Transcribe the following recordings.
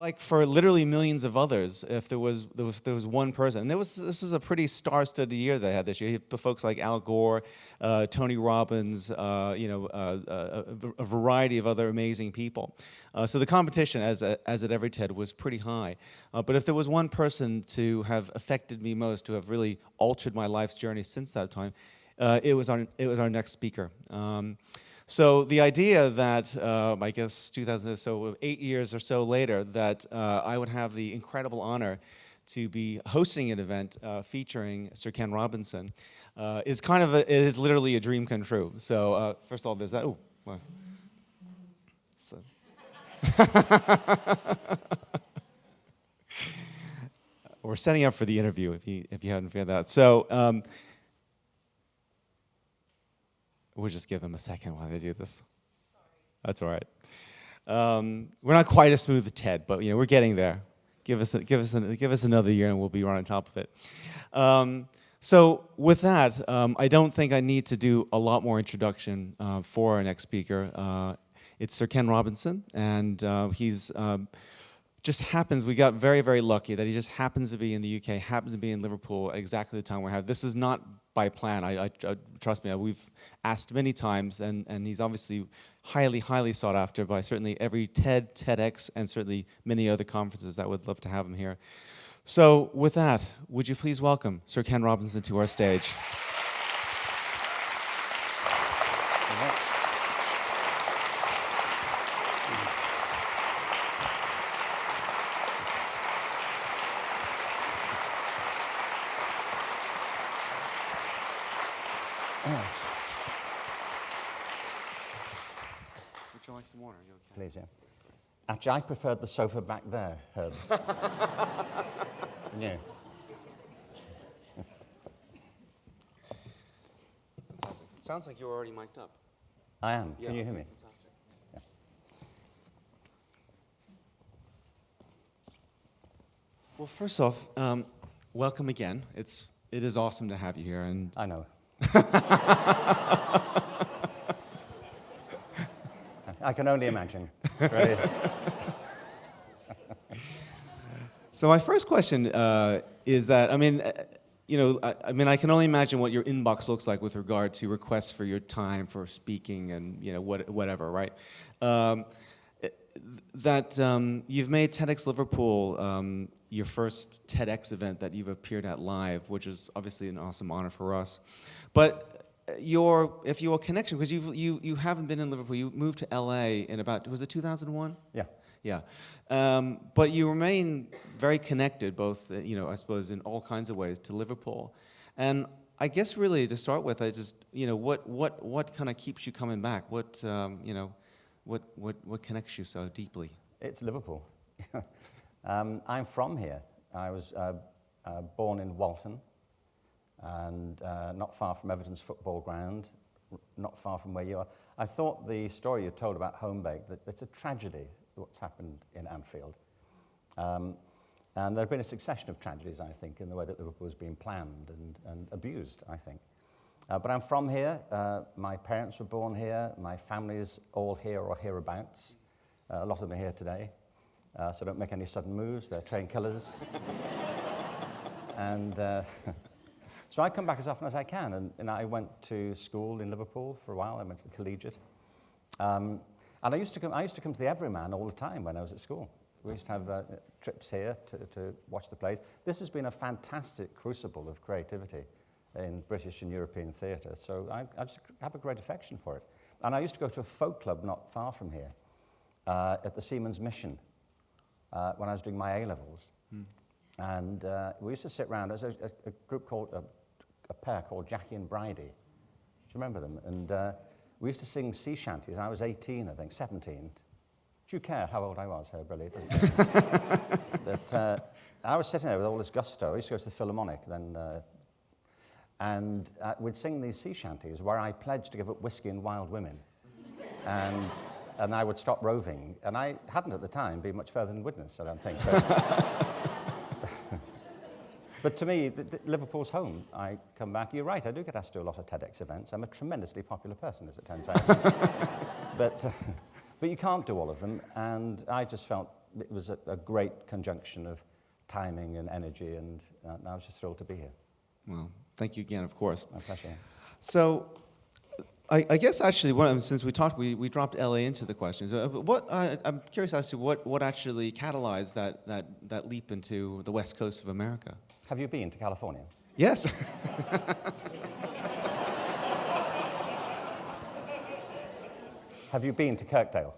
Like for literally millions of others, if there was one person, and this was a pretty star-studded year they had this year. You had folks like Al Gore, Tony Robbins, a variety of other amazing people. So the competition, as at every TED, was pretty high. But if there was one person to have affected me most, to have really altered my life's journey since that time, it was our next speaker. So the idea that, I guess 2000, so 8 years or so later, that I would have the incredible honor to be hosting an event featuring Sir Ken Robinson is it is literally a dream come true. So first of all, there's that. Oh, well. So. We're setting up for the interview if you hadn't figured that out. So. We'll just give them a second while they do this. That's all right. We're not quite as smooth as TED, but we're getting there. Give us another year, and we'll be right on top of it. So with that, I don't think I need to do a lot more introduction for our next speaker. It's Sir Ken Robinson, and he's just happens. We got very, very lucky that he just happens to be in the UK, happens to be in Liverpool at exactly the time we have. This is not by plan. I trust me. We've asked many times, and he's obviously highly, highly sought after by certainly every TED, TEDx, and certainly many other conferences that would love to have him here. So with that, would you please welcome Sir Ken Robinson to our stage? Would you like some water? Are you okay? Please, yeah. Actually, I preferred the sofa back there, Herb. Yeah. Fantastic. It sounds like you're already mic'd up. I am. Yeah, Can you hear me? Fantastic. Yeah. Well, first off, welcome again. It is awesome to have you here, and I know. I can only imagine. Right? So my first question is that, I can only imagine what your inbox looks like with regard to requests for your time for speaking and whatever, right? You've made TEDxLiverpool your first TEDx event that you've appeared at live, which is obviously an awesome honor for us. But if your connection, because you haven't been in Liverpool, you moved to LA in about, was it 2001? Yeah. Yeah, but you remain very connected, both I suppose in all kinds of ways, to Liverpool, and I guess really to start with, I just what kind of keeps you coming back? What connects you so deeply? It's Liverpool. I'm from here. I was born in Walton, and not far from Everton's football ground, not far from where you are. I thought the story you told about Homebake, that it's a tragedy what's happened in Anfield. And there have been a succession of tragedies, I think, in the way that Liverpool has been planned and abused, I think. But I'm from here. My parents were born here. My family's all here or hereabouts. A lot of them are here today. So don't make any sudden moves. They're trained killers. And so I come back as often as I can. And I went to school in Liverpool for a while. I went to the collegiate. And I used to come to the Everyman all the time when I was at school. We used to have trips here to watch the plays. This has been a fantastic crucible of creativity in British and European theatre, so I just have a great affection for it. And I used to go to a folk club not far from here, at the Seamen's Mission, when I was doing my A-levels. And we used to sit around, there's a group called, a pair called Jackie and Bridie. Do you remember them? And we used to sing sea shanties. I was 18, I think, 17. Do you care how old I was, Herb? Really, it doesn't matter. But I was sitting there with all this gusto. I used to go to the Philharmonic then, and we'd sing these sea shanties where I pledged to give up whiskey and wild women. And I would stop roving. And I hadn't at the time been much further than Widnes, I don't think. But to me, Liverpool's home. I come back. You're right, I do get asked to do a lot of TEDx events. I'm a tremendously popular person, as it turns out. But you can't do all of them. And I just felt it was a great conjunction of timing and energy, and I was just thrilled to be here. Well, thank you again, of course. My pleasure. So, I guess actually, since we talked, we dropped LA into the questions. I'm curious as to what actually catalyzed that leap into the West Coast of America. Have you been to California? Yes. Have you been to Kirkdale?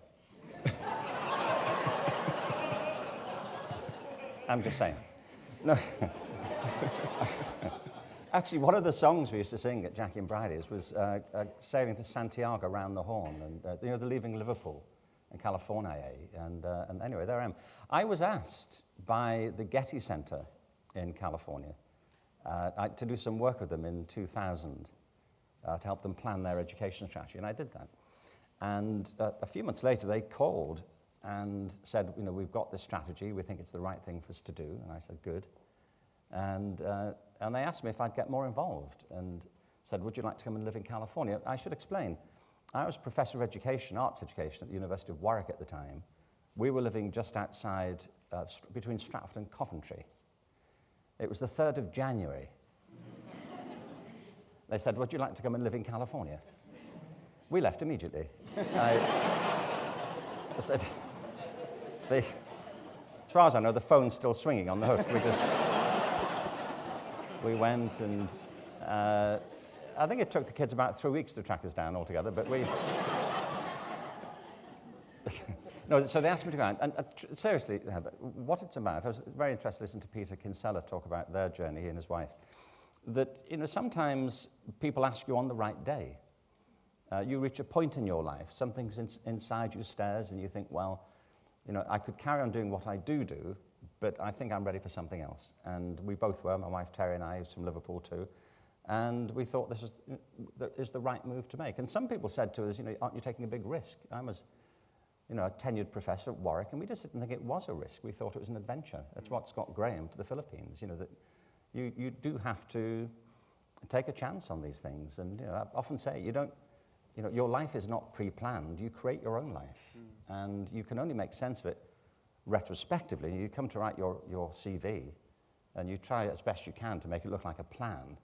I'm just saying. No. Actually, one of the songs we used to sing at Jackie and Bridie's was sailing to Santiago around the Horn, and they're leaving Liverpool in California. And anyway, there I am. I was asked by the Getty Center in California to do some work with them in 2000 to help them plan their education strategy, and I did that. And a few months later, they called and said, we've got this strategy. We think it's the right thing for us to do. And I said, good. And they asked me if I'd get more involved and said, would you like to come and live in California? I should explain. I was professor of education, arts education, at the University of Warwick at the time. We were living just outside, between Stratford and Coventry. It was the 3rd of January. They said, would you like to come and live in California? We left immediately. As far as I know, the phone's still swinging on the hook. We went, and I think it took the kids about 3 weeks to track us down altogether, but we... No, so they asked me to go out, and seriously, what it's about, I was very interested to listen to Peter Kinsella talk about their journey, he and his wife, that, sometimes people ask you on the right day. You reach a point in your life, something's inside you stirs, and you think, well, I could carry on doing what I do, but I think I'm ready for something else. And we both were, my wife Terry and I, who's from Liverpool too, and we thought this is the right move to make. And some people said to us, aren't you taking a big risk? I was, a tenured professor at Warwick, and we just didn't think it was a risk. We thought it was an adventure. That's what's got Graham to the Philippines, that you do have to take a chance on these things. And I often say, your life is not pre-planned. You create your own life. And you can only make sense of it retrospectively. You come to write your CV, and you try as best you can to make it look like a plan.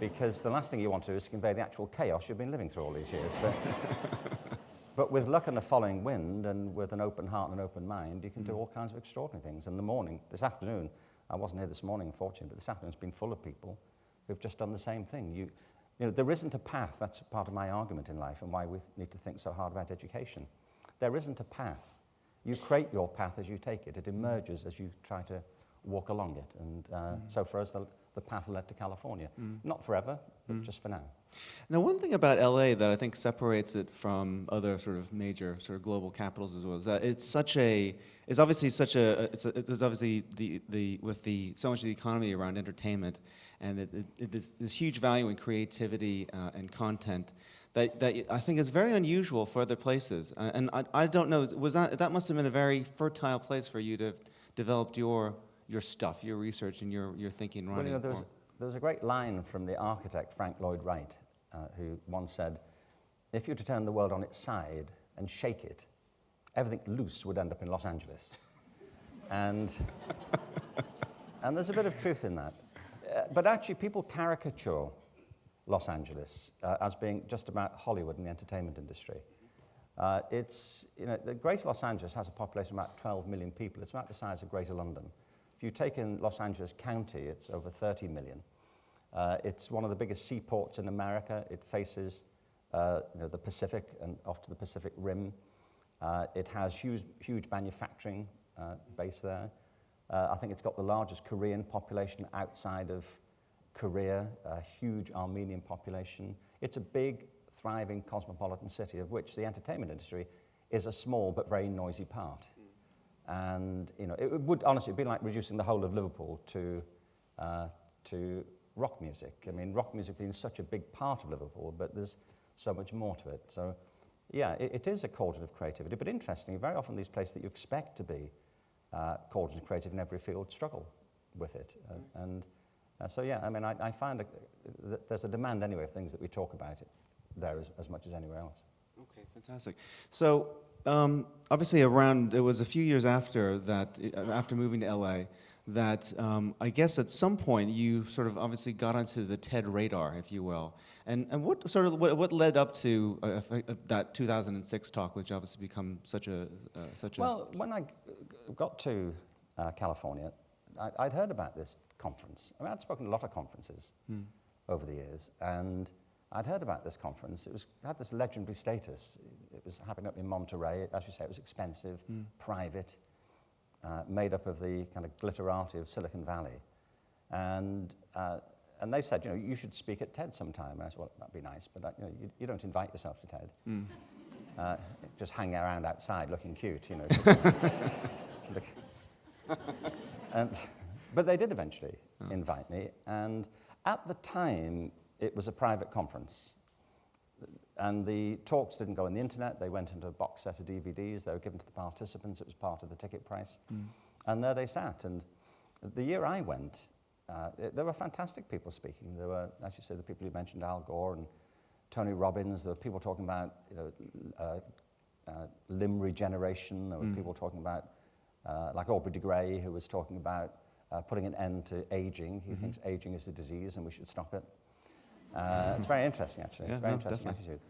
Because the last thing you want to do is to convey the actual chaos you've been living through all these years. But with luck and a following wind, and with an open heart and an open mind, you can do all kinds of extraordinary things. In the morning, this afternoon, I wasn't here this morning, unfortunately, but this afternoon's been full of people who've just done the same thing. There isn't a path. That's part of my argument in life, and why we need to think so hard about education. There isn't a path. You create your path as you take it. It emerges as you try to walk along it. And so for us, the path led to California. Not forever, but just for now. Now, one thing about LA that I think separates it from other sort of major sort of global capitals as well is that it's obviously so much of the economy around entertainment, and there's huge value in creativity and content that I think is very unusual for other places. And I don't know, that must have been a very fertile place for you to have developed your stuff, your research, and your thinking and writing. Well, there was a great line from the architect Frank Lloyd Wright, who once said, if you were to turn the world on its side and shake it, everything loose would end up in Los Angeles. And there's a bit of truth in that. But actually, people caricature Los Angeles as being just about Hollywood and the entertainment industry. The Greater Los Angeles has a population of about 12 million people. It's about the size of Greater London. If you take in Los Angeles County, it's over 30 million. It's one of the biggest seaports in America. It faces the Pacific and off to the Pacific Rim. It has huge manufacturing base there. I think it's got the largest Korean population outside of Korea, a huge Armenian population. It's a big, thriving cosmopolitan city of which the entertainment industry is a small but very noisy part. And it would honestly be like reducing the whole of Liverpool to rock music. I mean, rock music being such a big part of Liverpool, but there's so much more to it. So, yeah, it is a cauldron of creativity. But interestingly, very often these places that you expect to be cauldrons of creative in every field struggle with it. So, yeah, I mean, I find that there's a demand anyway of things that we talk about there as much as anywhere else. Okay, fantastic. So, Obviously, it was a few years after that, after moving to LA, that I guess at some point you sort of obviously got onto the TED radar, if you will. And what led up to that 2006 talk, which obviously become such a Well, when I got to California, I'd heard about this conference. I mean, I'd spoken at a lot of conferences over the years, and I'd heard about this conference. It had this legendary status. It was happening up in Monterey. As you say, it was expensive, private, made up of the kind of glitterati of Silicon Valley. And they said, you should speak at TED sometime. And I said, well, that'd be nice, but you don't invite yourself to TED. Just hang around outside looking cute, But they did eventually invite me. And at the time, it was a private conference. And the talks didn't go on the internet. They went into a box set of DVDs. They were given to the participants. It was part of the ticket price. And there they sat. And the year I went, there were fantastic people speaking. There were, as you say, the people you mentioned, Al Gore and Tony Robbins. There were people talking about limb regeneration. There were people talking about, like Aubrey de Grey, who was talking about putting an end to aging. He thinks aging is a disease and we should stop it. It's very interesting, actually. It's a very interesting attitude.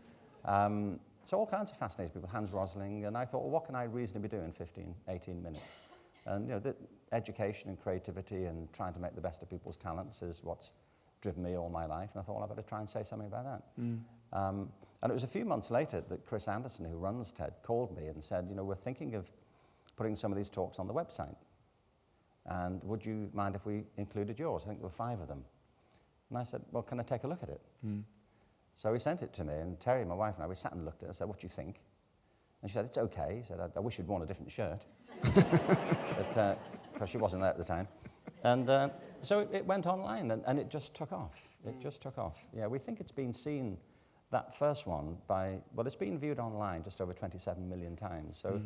So all kinds of fascinating people, Hans Rosling, and I thought, well, what can I reasonably do in 15, 18 minutes? And the education and creativity and trying to make the best of people's talents is what's driven me all my life. And I thought, well, I better try and say something about that. And it was a few months later that Chris Anderson, who runs TED, called me and said, we're thinking of putting some of these talks on the website. And would you mind if we included yours? I think there were 5 of them. And I said, well, can I take a look at it? So he sent it to me, and Terry, my wife, and I, we sat and looked at it. I said, what do you think? And she said, it's okay. He said, I wish you'd worn a different shirt. Because she wasn't there at the time. And so it went online, and it just took off. It just took off. Yeah, we think it's been seen, that first one, it's been viewed online just over 27 million times. So,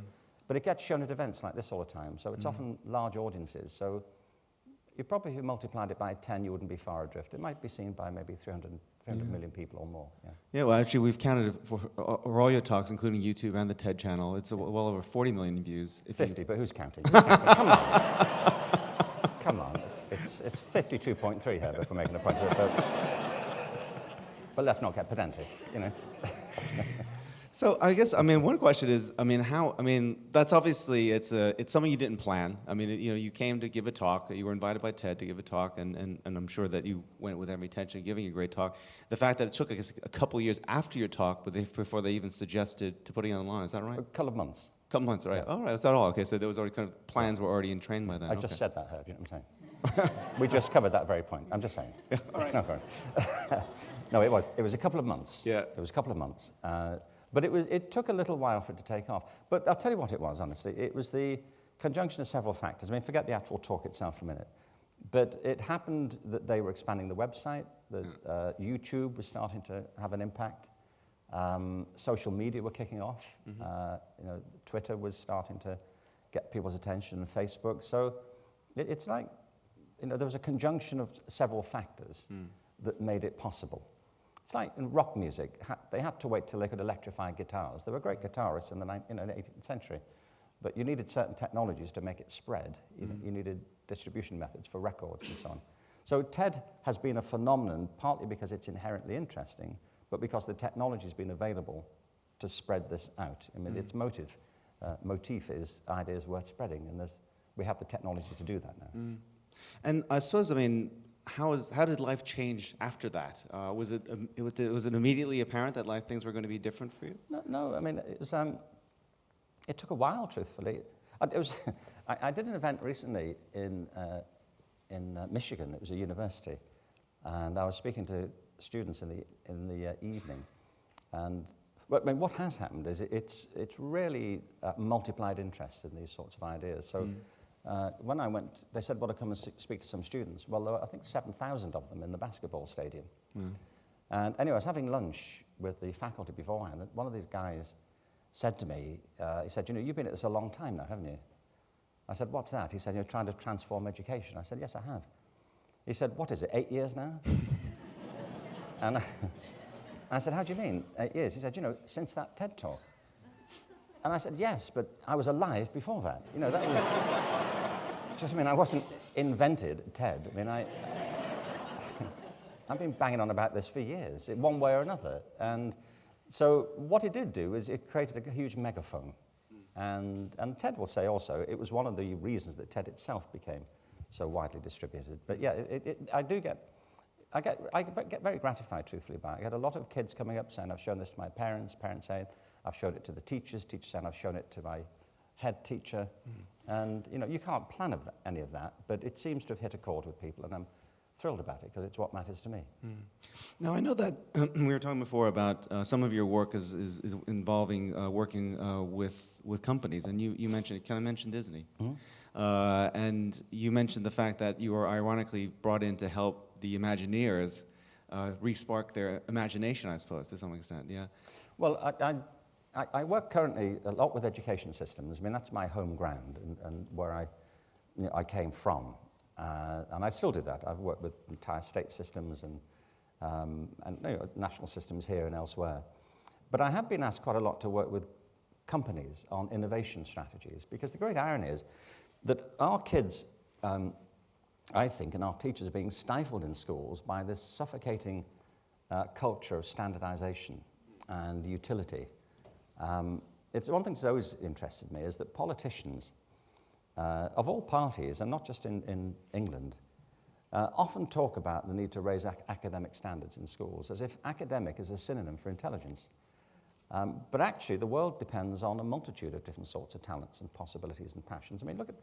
but it gets shown at events like this all the time. So it's often large audiences. So you probably, if you multiplied it by 10, you wouldn't be far adrift. It might be seen by maybe 300 million people or more. Yeah, well, actually, we've counted for all your talks, including YouTube and the TED channel. It's well over 40 million views. 50, but who's counting? Who's counting? Come on. Come on. It's 52.3 here, if we're making a point of it. But let's not get pedantic, So I guess, one question is, that's obviously, it's something you didn't plan. You came to give a talk, you were invited by TED to give a talk, and I'm sure that you went with every intention of giving a great talk. The fact that it took, I guess, a couple of years after your talk before they even suggested to putting it online, is that right? A couple of months. A couple months, right. Yeah. All right, was that all? Okay, so there was already kind of, plans were already in train by then. I just said that, Herb, you know what I'm saying? We just covered that very point. I'm just saying. Yeah, all right. No, it was a couple of months. Yeah. It was a couple of months. But it took a little while for it to take off. But I'll tell you what it was, honestly. It was the conjunction of several factors. Forget the actual talk itself for a minute. But it happened that they were expanding the website, that YouTube was starting to have an impact. Social media were kicking off. Twitter was starting to get people's attention, and Facebook. So it's like, there was a conjunction of several factors that made it possible. It's like in rock music, they had to wait till they could electrify guitars. There were great guitarists in the 18th century, but you needed certain technologies to make it spread. You needed distribution methods for records and so on. So TED has been a phenomenon, partly because it's inherently interesting, but because the technology has been available to spread this out. Its motif is ideas worth spreading, and we have the technology to do that now. And I suppose, how did life change after that? Was it immediately apparent that things were going to be different for you? No. It was. It took a while, truthfully. I did an event recently in Michigan. It was a university, and I was speaking to students in the evening. And what has happened is it's really multiplied interest in these sorts of ideas. So. When I went, they said, well, to come and speak to some students. Well, there were, I think, 7,000 of them in the basketball stadium. And anyway, I was having lunch with the faculty beforehand, and one of these guys said to me, he said, you've been at this a long time now, haven't you? I said, what's that? He said, you're trying to transform education. I said, yes, I have. He said, what is it, 8 years now? And I said, how do you mean, 8 years? He said, since that TED talk. And I said, yes, but I was alive before that. You know, that was, just, I mean, I wasn't invented TED. I mean, I've been banging on about this for years, one way or another. And so what it did do is it created a huge megaphone. And TED will say also, it was one of the reasons that TED itself became so widely distributed. But yeah, I get very gratified, truthfully, by it. I get a lot of kids coming up saying, I've shown this to my parents, parents saying, I've showed it to the teachers, teachers saying, I've shown it to my head teacher. And, you know, you can't plan any of that, but it seems to have hit a chord with people, and I'm thrilled about it, because it's what matters to me. Now, I know that we were talking before about some of your work is involving working with companies, and you mentioned, kind of mentioned Disney. And you mentioned the fact that you were ironically brought in to help the Imagineers re-spark their imagination, I suppose, to some extent, yeah? Well, I work currently a lot with education systems. I mean, that's my home ground and where I came from. And I still do that. I've worked with entire state systems and you know, national systems here and elsewhere. But I have been asked quite a lot to work with companies on innovation strategies, because the great irony is that our kids, I think, and our teachers are being stifled in schools by this suffocating culture of standardization and utility. It's one thing that's always interested me is that politicians of all parties, and not just in England, often talk about the need to raise academic standards in schools, as if academic is a synonym for intelligence. But actually, the world depends on a multitude of different sorts of talents and possibilities and passions. I mean, look at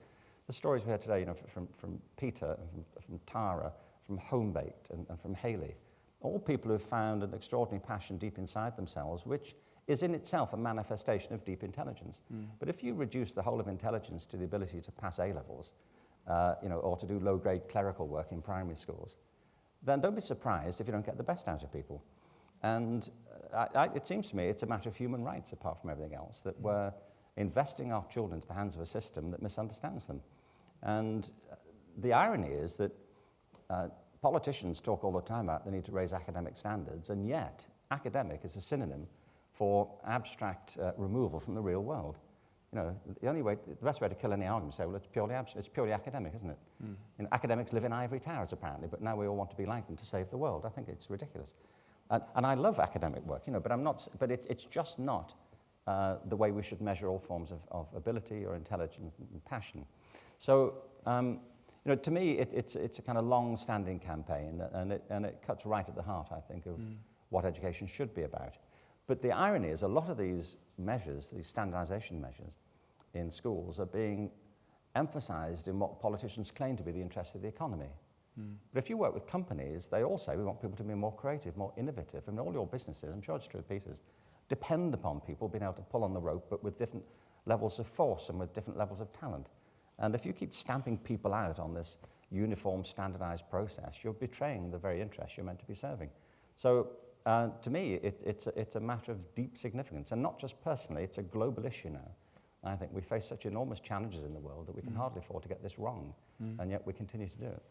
the stories we heard today, you know, from Peter, and from Tara, from Homebaked, and from Haley. All people who have found an extraordinary passion deep inside themselves, which is in itself a manifestation of deep intelligence. But if you reduce the whole of intelligence to the ability to pass A-levels, you know, or to do low-grade clerical work in primary schools, then don't be surprised if you don't get the best out of people. And it seems to me it's a matter of human rights, apart from everything else, that we're investing our children into the hands of a system that misunderstands them. And the irony is that politicians talk all the time about the need to raise academic standards, and yet academic is a synonym for abstract removal from the real world. You know, the best way to kill any argument is say, well, it's purely academic, isn't it? You know, academics live in ivory towers, apparently, but now we all want to be like them to save the world. I think it's ridiculous. And I love academic work, you know, but it's just not the way we should measure all forms of ability or intelligence and passion. So, you know, to me, it's a kind of long-standing campaign, and it cuts right at the heart, I think, of what education should be about. But the irony is a lot of these measures, these standardization measures in schools, are being emphasized in what politicians claim to be the interests of the economy. But if you work with companies, they all say we want people to be more creative, more innovative. I mean, all your businesses, I'm sure it's true of Peter's, depend upon people being able to pull on the rope, but with different levels of force and with different levels of talent. And if you keep stamping people out on this uniform, standardized process, you're betraying the very interests you're meant to be serving. So to me, it's a matter of deep significance, and not just personally, it's a global issue now. I think we face such enormous challenges in the world that we can hardly afford to get this wrong, and yet we continue to do it.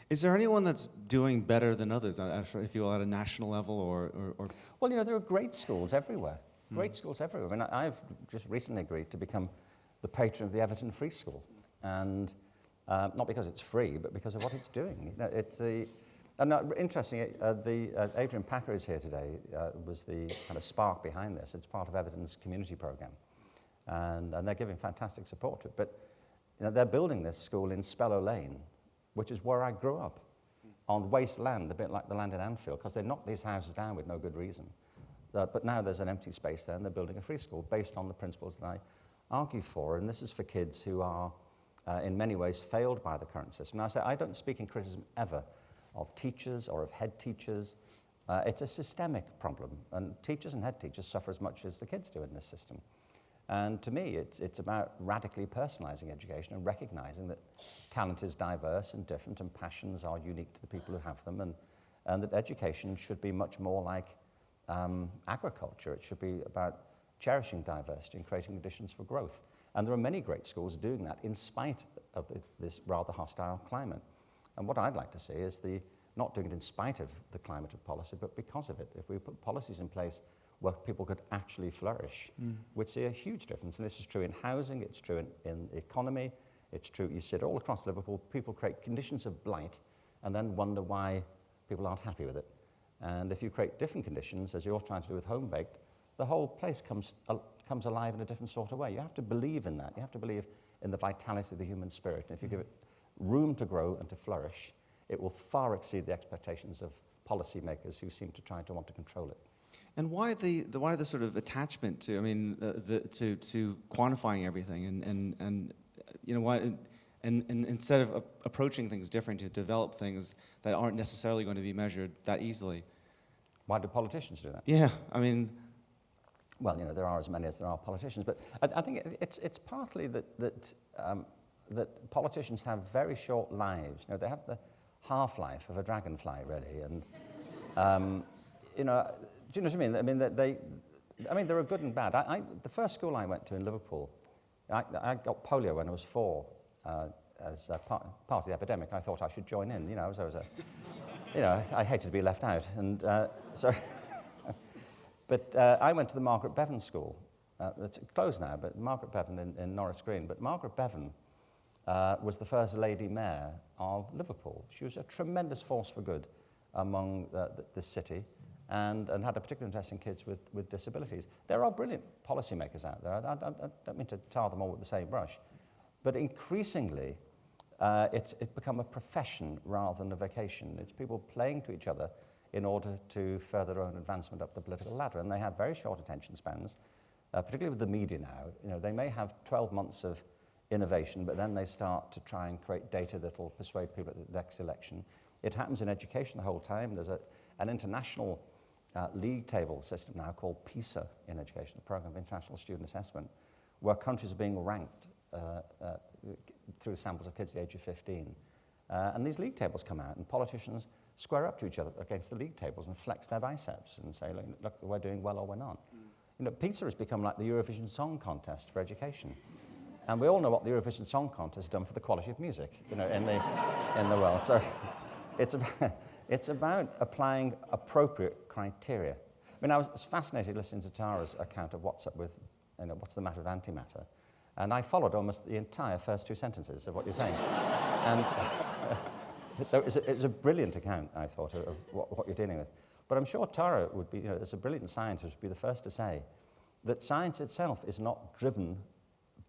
Is there anyone that's doing better than others, if you will, at a national level or? Well, you know, there are great schools everywhere. Great schools everywhere. I mean, I've just recently agreed to become the patron of the Everton Free School, and not because it's free, but because of what it's doing. You know, it's the And interestingly, Adrian Packer is here today, was the kind of spark behind this. It's part of Everton's community program. And they're giving fantastic support to it. But you know, they're building this school in Spellow Lane, which is where I grew up, on waste land, a bit like the land in Anfield, because they knocked these houses down with no good reason. But now there's an empty space there, and they're building a free school based on the principles that I argue for. And this is for kids who are, in many ways, failed by the current system. Now, I say I don't speak in criticism ever of teachers or of head teachers. It's a systemic problem, and teachers and head teachers suffer as much as the kids do in this system. And to me, it's about radically personalizing education and recognizing that talent is diverse and different, and passions are unique to the people who have them, and that education should be much more like agriculture. It should be about cherishing diversity and creating conditions for growth. And there are many great schools doing that in spite of this rather hostile climate. And what I'd like to see is not doing it in spite of the climate of policy, but because of it. If we put policies in place where people could actually flourish, would see a huge difference. And this is true in housing, it's true in the economy, it's true, you see it all across Liverpool. People create conditions of blight and then wonder why people aren't happy with it. And if you create different conditions, as you're trying to do with Home Baked, the whole place comes alive in a different sort of way. You have to believe in that. You have to believe in the vitality of the human spirit. And if you give it room to grow and to flourish, it will far exceed the expectations of policymakers who seem to try to want to control it. And why the sort of attachment to, I mean, to quantifying everything, and you know, why, and instead of approaching things differently, to develop things that aren't necessarily going to be measured that easily? Why do politicians do that? Yeah, I mean, well, you know, there are as many as there are politicians, but I think it's partly that politicians have very short lives. You know, they have the half-life of a dragonfly, really, and you know, do you know what I mean? I mean, there are good and bad. The first school I went to in Liverpool, I got polio when I was 4. As part of the epidemic, I thought I should join in. You know, you know, I hated to be left out, and so. But I went to the Margaret Bevan School. It's closed now, but Margaret Bevan in Norris Green. But Margaret Bevan was the first lady mayor of Liverpool. She was a tremendous force for good among the city, and had a particular interest in kids with disabilities. There are brilliant policymakers out there. I don't mean to tar them all with the same brush, but increasingly it's become a profession rather than a vocation. It's people playing to each other in order to further their own advancement up the political ladder, and they have very short attention spans, particularly with the media now. You know, they may have 12 months of innovation, but then they start to try and create data that will persuade people at the next election. It happens in education the whole time. There's an international league table system now called PISA in education, the Program of International Student Assessment, where countries are being ranked through samples of kids at the age of 15. And these league tables come out, and politicians square up to each other against the league tables and flex their biceps and say, look, we're doing well or we're not. You know, PISA has become like the Eurovision Song Contest for education. And we all know what the Eurovision Song Contest has done for the quality of music, you know, in the world. So it's about applying appropriate criteria. I mean, I was fascinated listening to Tara's account of what's up with, you know, what's the matter with antimatter. And I followed almost the entire first 2 sentences of what you're saying. And it was a brilliant account, I thought, of what you're dealing with. But I'm sure Tara would be, you know, as a brilliant scientist, would be the first to say that science itself is not driven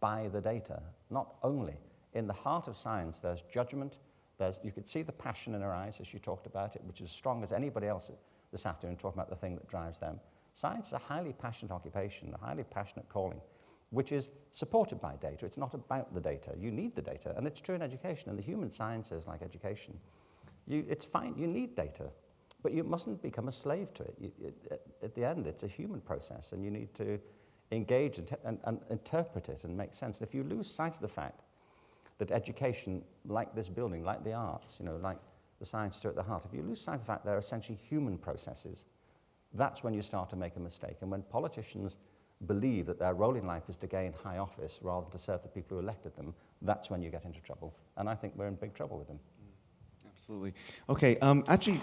by the data, not only. In the heart of science, there's judgment. You could see the passion in her eyes as she talked about it, which is as strong as anybody else this afternoon talking about the thing that drives them. Science is a highly passionate occupation, a highly passionate calling, which is supported by data. It's not about the data. You need the data, and it's true in education. And the human sciences, like education, it's fine. You need data, but you mustn't become a slave to it. At the end, it's a human process, and you need to engage and interpret it and make sense. And if you lose sight of the fact that education, like this building, like the arts, you know, like the science at the heart, if you lose sight of the fact they're essentially human processes, that's when you start to make a mistake. And when politicians believe that their role in life is to gain high office rather than to serve the people who elected them, that's when you get into trouble. And I think we're in big trouble with them. Absolutely. Okay, actually...